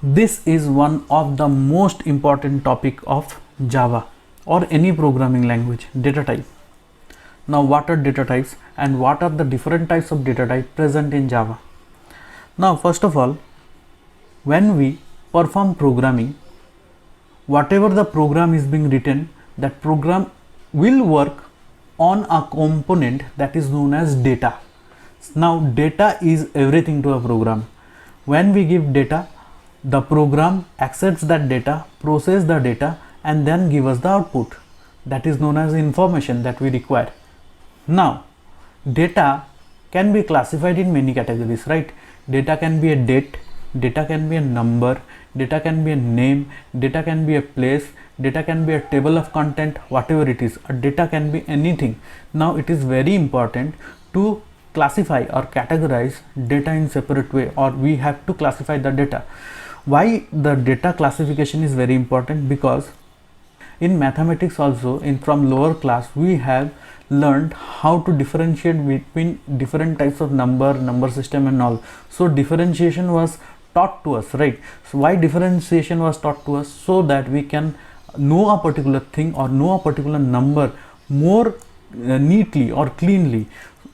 This is one of the most important topic of Java or any programming language, data type. Now what are data types and what are the different types of data type present in Java? Now first of all, when we perform programming, whatever the program is being written, that program will work on a component that is known as data. Now data is everything to a program. When we give data, the program accepts that data, process the data and then give us the output, that is known as information that we require. Now data can be classified in many categories, right? Data can be a date, data can be a number, data can be a name, data can be a place, data can be a table of content, whatever it is. A data can be anything. Now it is very important to classify or categorize data in separate way, or we have to classify the data. Why the data classification is very important? Because in mathematics also, from lower class, we have learned how to differentiate between different types of number system and all. So differentiation was taught to us, right? So why differentiation was taught to us? So that we can know a particular thing or know a particular number more neatly or cleanly.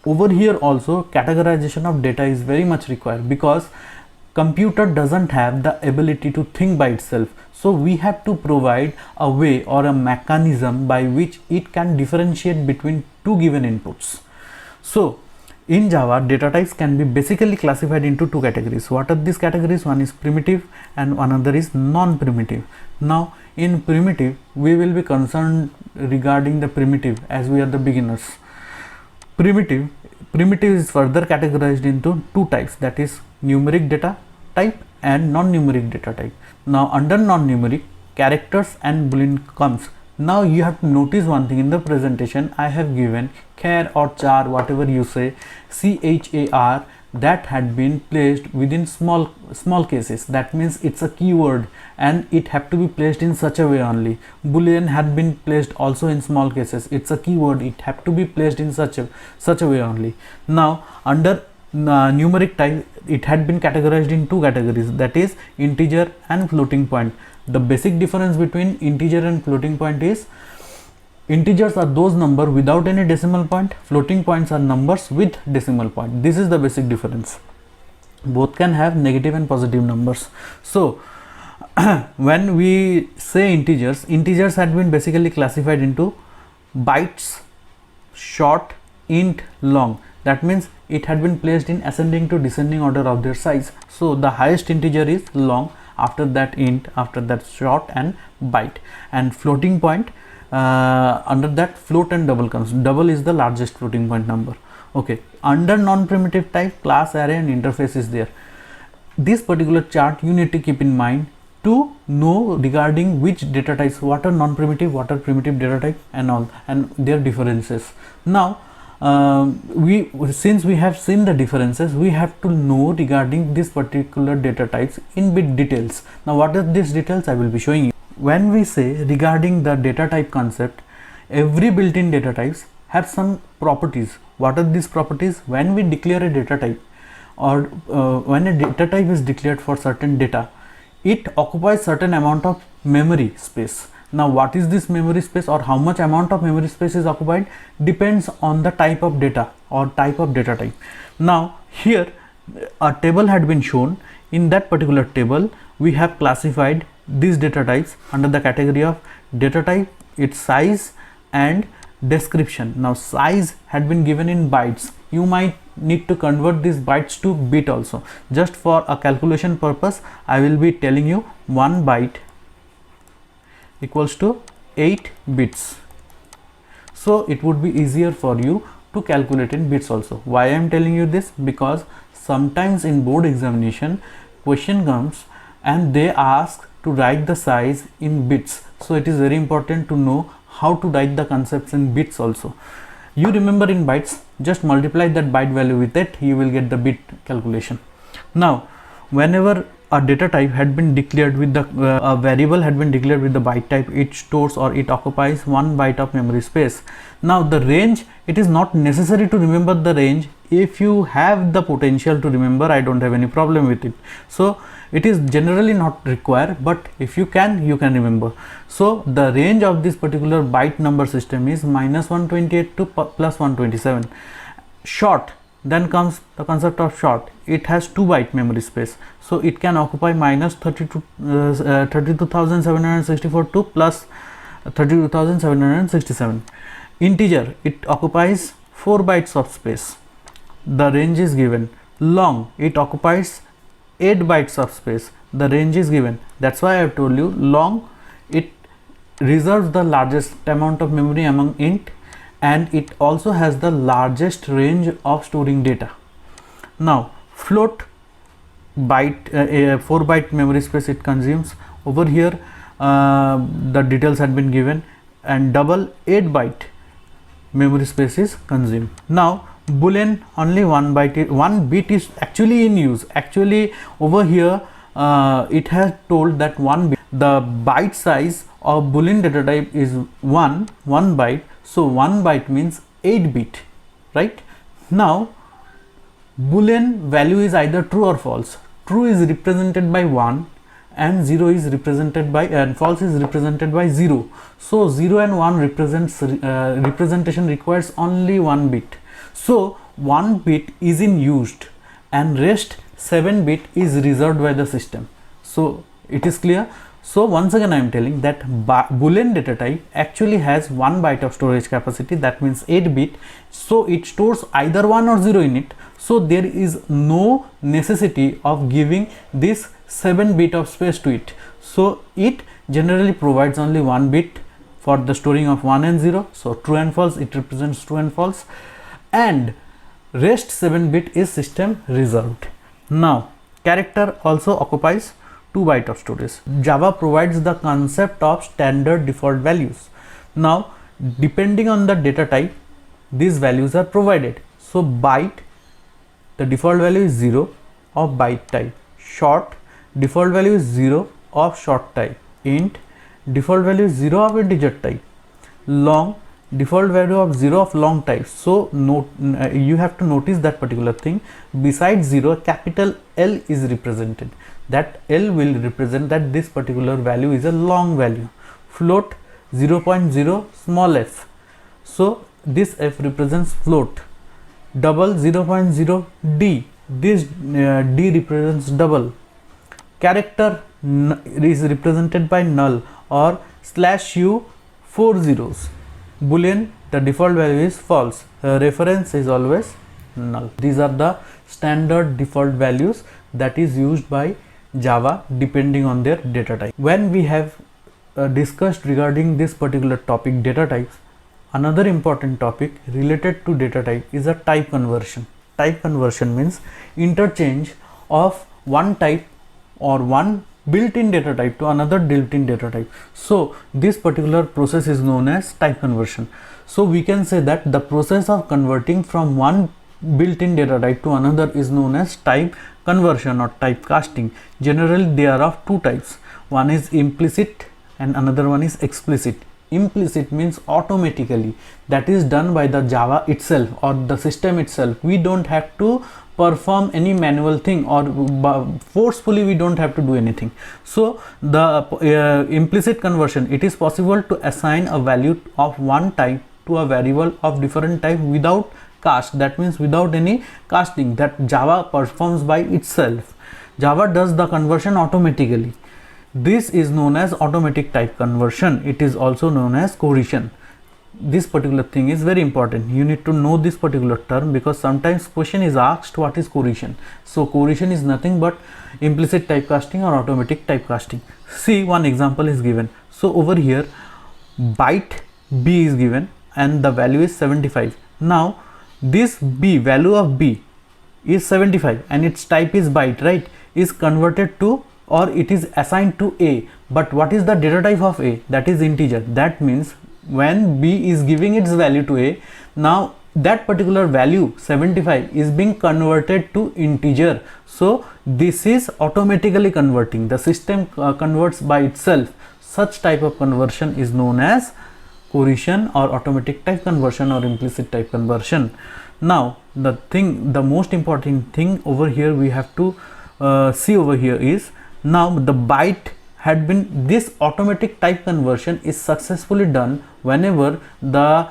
Over here also, categorization of data is very much required, because computer doesn't have the ability to think by itself. So we have to provide a way or a mechanism by which it can differentiate between two given inputs. So in Java, data types can be basically classified into two categories. What are these categories? One is primitive and another is non-primitive. Now in primitive, we will be concerned regarding the primitive as we are the beginners. Primitive is further categorized into two types, that is numeric data type and non-numeric data type. Now under non-numeric, characters and boolean comes. Now you have to notice one thing in the presentation. I have given char or char, whatever you say, char, that had been placed within small cases. That means it's a keyword and it have to be placed in such a way only. Boolean had been placed also in small cases. It's a keyword, it have to be placed in such a way only. Now under numeric type, it had been categorized in two categories, that is integer and floating point. The basic difference between integer and floating point is, integers are those numbers without any decimal point, floating points are numbers with decimal point. This is the basic difference. Both can have negative and positive numbers. So when we say integers had been basically classified into bytes, short, int, long. That means it had been placed in ascending to descending order of their size. So the highest integer is long, after that int, after that short and byte, and floating point, under that float and double comes. Double is the largest floating point number. Okay, under non-primitive type, class, array and interface is there. This particular chart you need to keep in mind to know regarding which data types, what are non-primitive, what are primitive data type and all, and their differences. Now since we have seen the differences, we have to know regarding this particular data types in bit details. Now what are these details? I will be showing you. When we say regarding the data type concept, every built-in data types have some properties. What are these properties? When we declare a data type, or when a data type is declared for certain data, it occupies certain amount of memory space. Now what is this memory space, or how much amount of memory space is occupied, depends on the type of data or type of data type. Now here a table had been shown. In that particular table, we have classified these data types under the category of data type, its size and description. Now size had been given in bytes. You might need to convert these bytes to bit also. Just for a calculation purpose, I will be telling you 1 byte equals to 8 bits. So it would be easier for you to calculate in bits also. Why I am telling you this? Because sometimes in board examination, question comes and they ask to write the size in bits. So it is very important to know how to write the concepts in bits also. You remember in bytes, just multiply that byte value with it, you will get the bit calculation. Now whenever a data type had been declared with the a variable had been declared with the byte type, it stores or it occupies 1 byte of memory space. Now the range, it is not necessary to remember the range if you have the potential to remember, I don't have any problem with it. So it is generally not required, but if you can remember. So the range of this particular byte number system is -128 to +127. Short, then comes the concept of short. It has 2 byte memory space, so it can occupy -32,764 to +32,767. Integer, it occupies 4 bytes of space. The range is given. Long, it occupies 8 bytes of space. The range is given. That's why I have told you long, it reserves the largest amount of memory among int, and it also has the largest range of storing data. Now float byte, 4 byte memory space it consumes. Over here the details had been given, and double 8 byte memory space is consumed. Now Boolean, only 1 byte, 1 bit is actually in use. Actually over here it has told that 1 bit, the byte size of Boolean data type is 1 byte, so 1 byte means 8 bit, right? Now Boolean value is either true or false. True is represented by 1 and 0 is represented by, and false is represented by 0. So 0 and 1 represents representation requires only 1 bit. So 1 bit is in used and rest 7 bit is reserved by the system. So it is clear. So once again I am telling that Boolean data type actually has 1 byte of storage capacity, that means 8 bit. So it stores either 1 or 0 in it. So there is no necessity of giving this 7 bit of space to it. So it generally provides only 1 bit for the storing of 1 and 0. So true and false, it represents true and false, and rest 7 bit is system reserved. Now character also occupies 2 byte of storage. Java provides the concept of standard default values. Now depending on the data type, these values are provided. So byte, the default value is 0 of byte type. Short, default value is 0 of short type. Int, default value is 0 of integer type. Long, default value of 0 of long type. So you have to notice that particular thing. Besides 0, capital L is represented. That L will represent that this particular value is a long value. Float, 0.0 small f. So this f represents float. Double, 0.0 d. This d represents double. Character is represented by null or /u 4 zeros. Boolean, the default value is false. Reference is always null. These are the standard default values that is used by Java depending on their data type. When we have discussed regarding this particular topic, data types, another important topic related to data type is a type conversion. Type conversion means interchange of one type or one built-in data type to another built-in data type. So this particular process is known as type conversion. So we can say that the process of converting from one built-in data type to another is known as type conversion or typecasting. Generally they are of two types. One is implicit and another one is explicit. Implicit means automatically, that is done by the Java itself or the system itself. We don't have to perform any manual thing, or forcefully we don't have to do anything. So the implicit conversion, it is possible to assign a value of one type to a variable of different type without cast. That means without any casting, that Java performs by itself. Java does the conversion automatically. This is known as automatic type conversion. It is also known as cohesion. This particular thing is very important. You need to know this particular term because sometimes question is asked what is cohesion. So cohesion is nothing but implicit typecasting or automatic typecasting. See, one example is given. So over here byte b is given and the value is 75. Now this b, value of b is 75 and its type is byte, right, is converted to, or it is assigned to a. But what is the data type of a? That is integer. That means when b is giving its value to a, now that particular value 75 is being converted to integer. So this is automatically converting. The system converts by itself. Such type of conversion is known as cohesion or automatic type conversion or implicit type conversion. Now the most important thing over here we have to see over here is, now the byte had been, this automatic type conversion is successfully done whenever the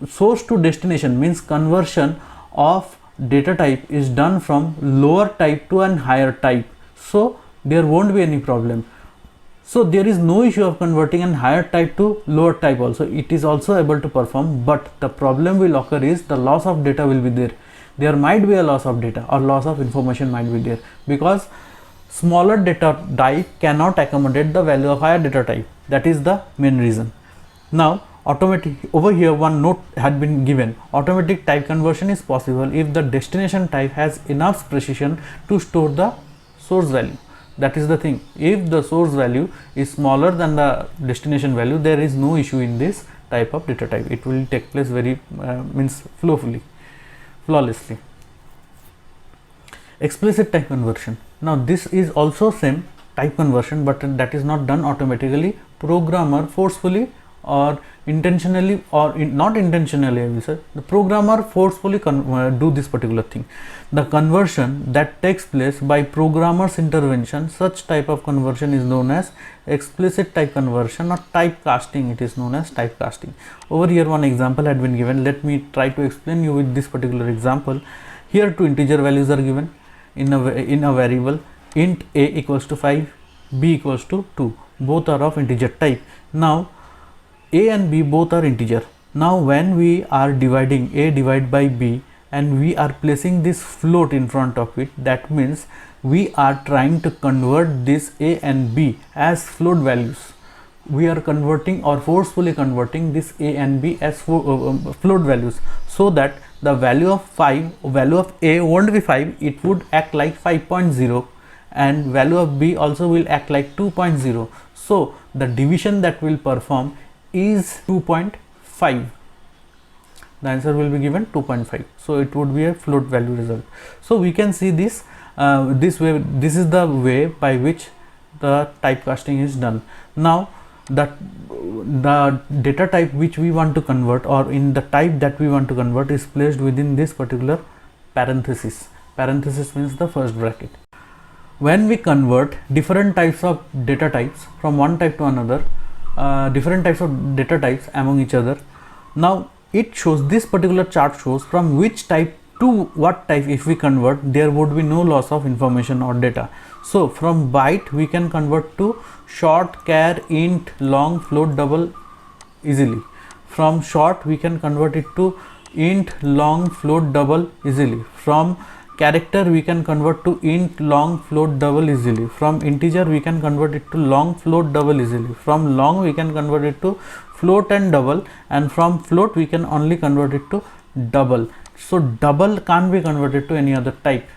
source to destination, means conversion of data type, is done from lower type to an higher type. So there won't be any problem. So there is no issue of converting an higher type to lower type also. It is also able to perform, but the problem will occur is the loss of data will be there. There might be a loss of data or loss of information might be there, because smaller data type cannot accommodate the value of higher data type. That is the main reason. Now automatic, over here one note had been given, automatic type conversion is possible if the destination type has enough precision to store the source value. That is the thing. If the source value is smaller than the destination value, there is no issue in this type of data type. It will take place very means flawlessly. Explicit type conversion. Now this is also same type conversion, but that is not done automatically. Programmer forcefully or intentionally, or not intentionally, I will say, the programmer forcefully do this particular thing. The conversion that takes place by programmer's intervention, such type of conversion is known as explicit type conversion or typecasting. It is known as typecasting. Over here one example had been given. Let me try to explain you with this particular example. Here two integer values are given in a variable. Int a equals to 5, b equals to 2. Both are of integer type. Now a and b both are integer. Now when we are dividing a divided by b and we are placing this float in front of it, that means we are trying to convert this a and b as float values. We are converting or forcefully converting this a and b as float values, so that the value of value of a won't be 5, it would act like 5.0, and value of b also will act like 2.0. So the division that will perform is 2.5. The answer will be given 2.5. So it would be a float value result. So we can see this this way. This is the way by which the typecasting is done. Now the data type which we want to convert, or in the type that we want to convert, is placed within this particular parenthesis. Parenthesis means the first bracket. When we convert different types of data types from one type to another, different types of data types among each other, now it shows, this particular chart shows from which type to what type. If we convert, there would be no loss of information or data. So from byte we can convert to short, char, int, long, float, double easily. From short we can convert it to int, long, float, double easily. From character we can convert to int, long, float, double easily. From integer we can convert it to long, float, double easily. From long we can convert it to float and double, and from float we can only convert it to double. So double can't be converted to any other type.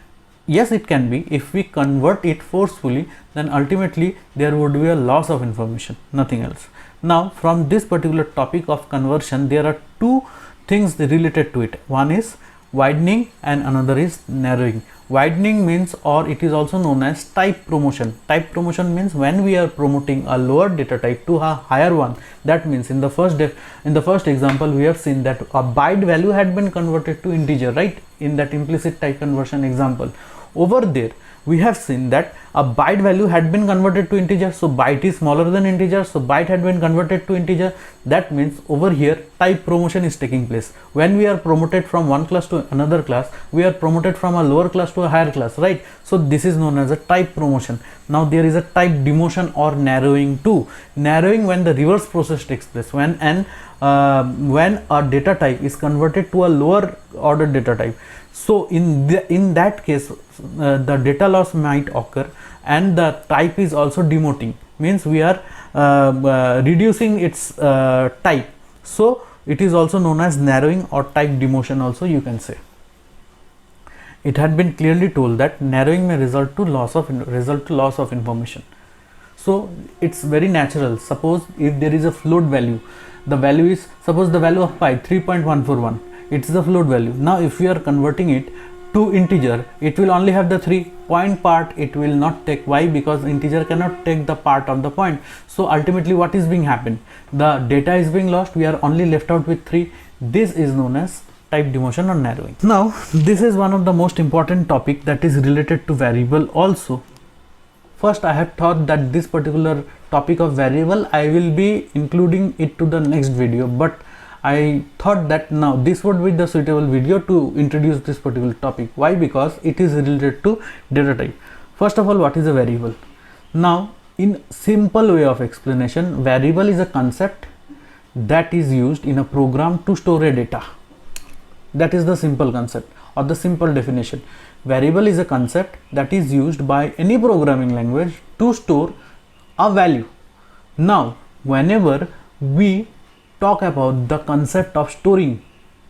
Yes, it can be. If we convert it forcefully, then ultimately there would be a loss of information, nothing else. Now from this particular topic of conversion, there are two things related to it. One is widening and another is narrowing. Widening means, or it is also known as type promotion. Type promotion means when we are promoting a lower data type to a higher one. That means in the first example we have seen that a byte value had been converted to integer, right? In that implicit type conversion example, over there we have seen that a byte value had been converted to integer. So byte is smaller than integer, so byte had been converted to integer. That means over here type promotion is taking place. When we are promoted from one class to another class, we are promoted from a lower class to a higher class, right? So this is known as a type promotion. Now there is a type demotion or narrowing too. Narrowing when the reverse process takes place, when a data type is converted to a lower order data type. So in that case the data loss might occur, and the type is also demoting, means we are reducing its type. So it is also known as narrowing or type demotion also, you can say. It had been clearly told that narrowing may result to loss of information. So it's very natural. Suppose if there is a float value, the value is, suppose the value of pi 3.141, it's the float value. Now if we are converting it to integer, it will only have the 3 point part, it will not take. Why? Because integer cannot take the part of the point. So ultimately what is being happened, the data is being lost, we are only left out with 3. This is known as type demotion or narrowing. Now this is one of the most important topic that is related to variable also. First I had thought that this particular topic of variable I will be including it to the next video, but I thought that now this would be the suitable video to introduce this particular topic. Why? Because it is related to data type. First of all, what is a variable? Now in simple way of explanation, variable is a concept that is used in a program to store a data. That is the simple concept or the simple definition. Variable is a concept that is used by any programming language to store a value. Now whenever we talk about the concept of storing,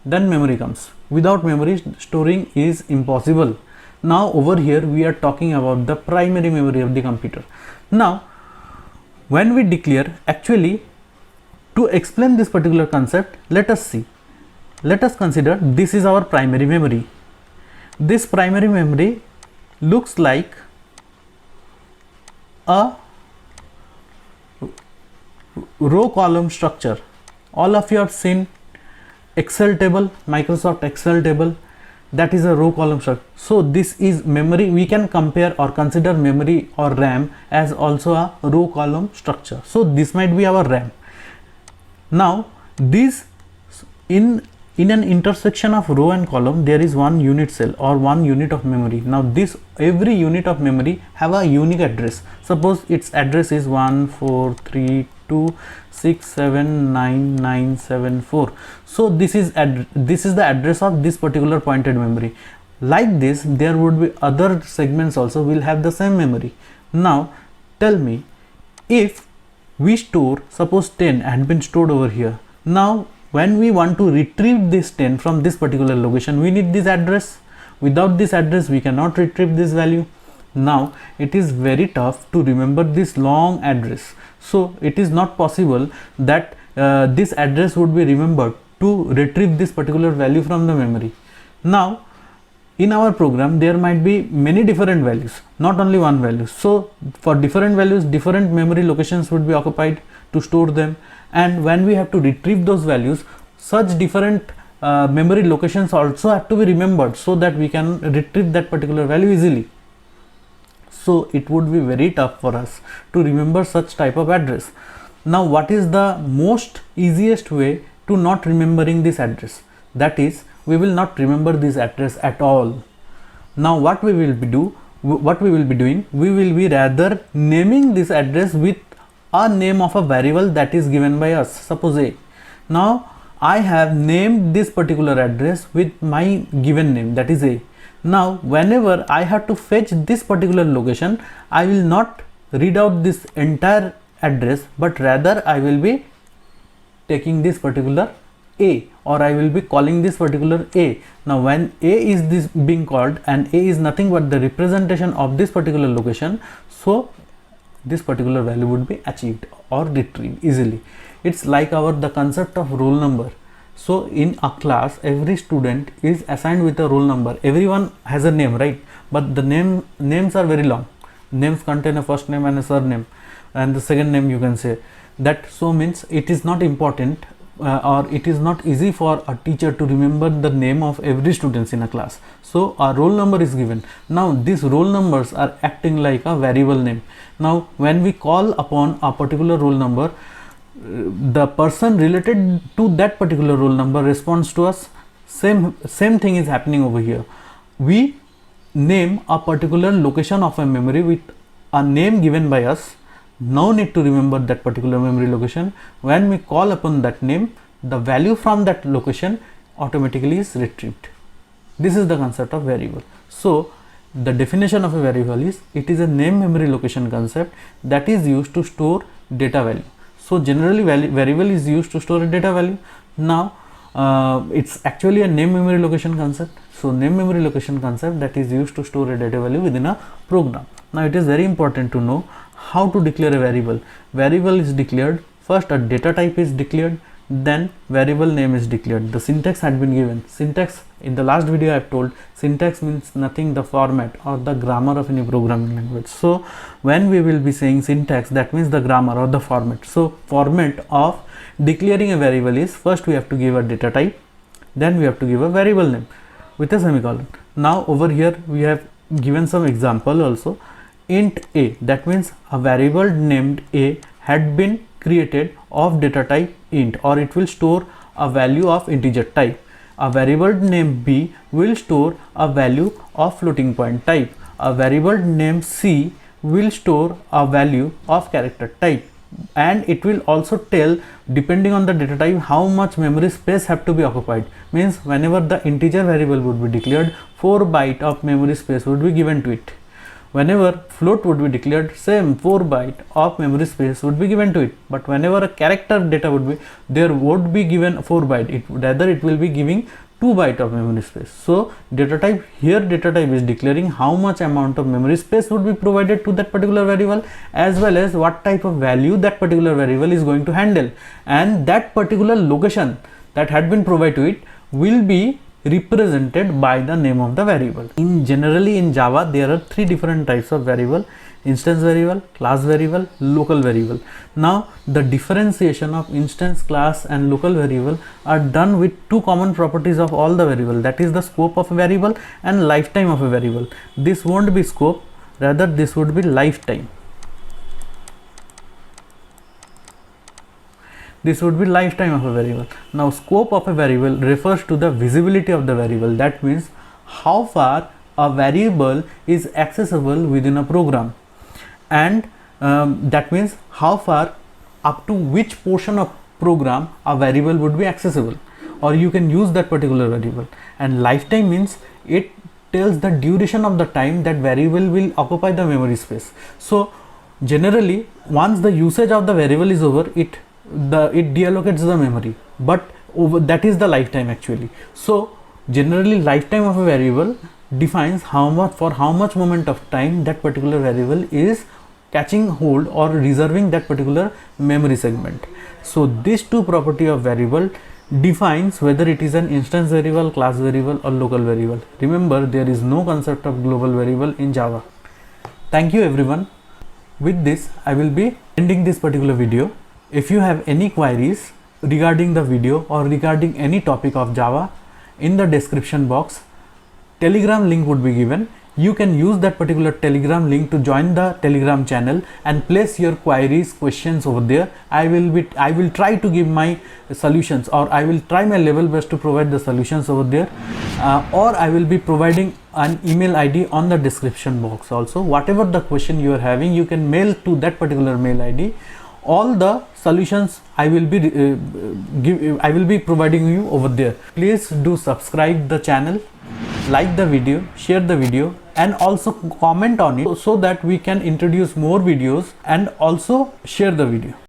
then memory comes. Without memory, storing is impossible. Now over here we are talking about the primary memory of the computer. Now when we declare, actually to explain this particular concept, let us see. Let us consider this is our primary memory. This primary memory looks like a row column structure. All of you have seen Excel table, Microsoft Excel table, that is a row column structure. So this is memory. We can compare or consider memory or RAM as also a row column structure. So this might be our RAM. Now this in an intersection of row and column, there is one unit cell or one unit of memory. Now this every unit of memory have a unique address. Suppose its address is 14326799974. so this is the address of this particular pointed memory. Like this, there would be other segments also will have the same memory. Now tell me, if we store, suppose 10 had been stored over here. Now when we want to retrieve this 10 from this particular location, we need this address. Without this address we cannot retrieve this value. Now it is very tough to remember this long address, so it is not possible that this address would be remembered to retrieve this particular value from the memory. Now in our program there might be many different values, not only one value. So for different values, different memory locations would be occupied to store them, and when we have to retrieve those values, such different memory locations also have to be remembered so that we can retrieve that particular value easily. So it would be very tough for us to remember such type of address. Now what is the most easiest way to not remembering this address? That is, we will not remember this address at all. Now what we will be doing, we will be rather naming this address with a name of a variable that is given by us. Suppose A. Now I have named this particular address with my given name, that is A. Now whenever I have to fetch this particular location, I will not read out this entire address, but rather I will be taking this particular A, or I will be calling this particular A. Now when A is this being called, and A is nothing but the representation of this particular location, so this particular value would be achieved or retrieved easily. It's like the concept of roll number. So in a class, every student is assigned with a roll number. Everyone has a name, right? But the names are very long. Names contain a first name and a surname, and the second name you can say that. So means it is not important or it is not easy for a teacher to remember the name of every student in a class. So a roll number is given. Now these roll numbers are acting like a variable name. Now when we call upon a particular roll number, the person related to that particular roll number responds to us. Same thing is happening over here. We name a particular location of a memory with a name given by us. No need to remember that particular memory location. When we call upon that name, the value from that location automatically is retrieved. This is the concept of variable. So the definition of a variable is, it is a name memory location concept that is used to store data value. So generally variable is used to store a data value. Now it's actually a name memory location concept. So name memory location concept that is used to store a data value within a program. Now it is very important to know how to declare a variable. Variable is declared, first a data type is declared, then variable name is declared. The syntax had been given. Syntax, in the last video I have told, syntax means nothing, the format or the grammar of any programming language. So when we will be saying syntax, that means the grammar or the format. So format of declaring a variable is, first we have to give a data type, then we have to give a variable name with a semicolon. Now over here we have given some example also. Int a, that means a variable named a had been created of data type int, or it will store a value of integer type. A variable named b will store a value of floating point type. A variable named c will store a value of character type, and it will also tell, depending on the data type, how much memory space have to be occupied. Means whenever the integer variable would be declared, 4 byte of memory space would be given to it. Whenever float would be declared, same 4 byte of memory space would be given to it. But whenever a character data would be, there would be given 4 byte, rather it will be giving 2 byte of memory space. So data type, here data type is declaring how much amount of memory space would be provided to that particular variable, as well as what type of value that particular variable is going to handle, and that particular location that had been provided to it will be represented by the name of the variable. Generally in Java there are 3 different types of variable: instance variable, class variable, local variable. Now the differentiation of instance, class and local variable are done with 2 common properties of all the variable, that is the scope of a variable and lifetime of a variable. This won't be scope, rather this would be lifetime. This would be lifetime of a variable. Now scope of a variable refers to the visibility of the variable, that means how far a variable is accessible within a program, and that means how far, up to which portion of program a variable would be accessible, or you can use that particular variable. And lifetime means it tells the duration of the time that variable will occupy the memory space. So generally once the usage of the variable is over, it deallocates the memory, but that is the lifetime actually. So generally lifetime of a variable defines how much moment of time that particular variable is catching hold or reserving that particular memory segment. So these 2 property of variable defines whether it is an instance variable, class variable or local variable. Remember, there is no concept of global variable in Java. Thank you everyone. With this I will be ending this particular video. If you have any queries regarding the video or regarding any topic of Java, in the description box Telegram link would be given. You can use that particular Telegram link to join the Telegram channel and place your queries, questions over there. I will try to give my solutions, or I will try my level best to provide the solutions over there, or I will be providing an email ID on the description box also. Whatever the question you are having, you can mail to that particular mail ID. All the solutions I will be providing you over there. Please do subscribe the channel, like the video, share the video and also comment on it so that we can introduce more videos, and also share the video.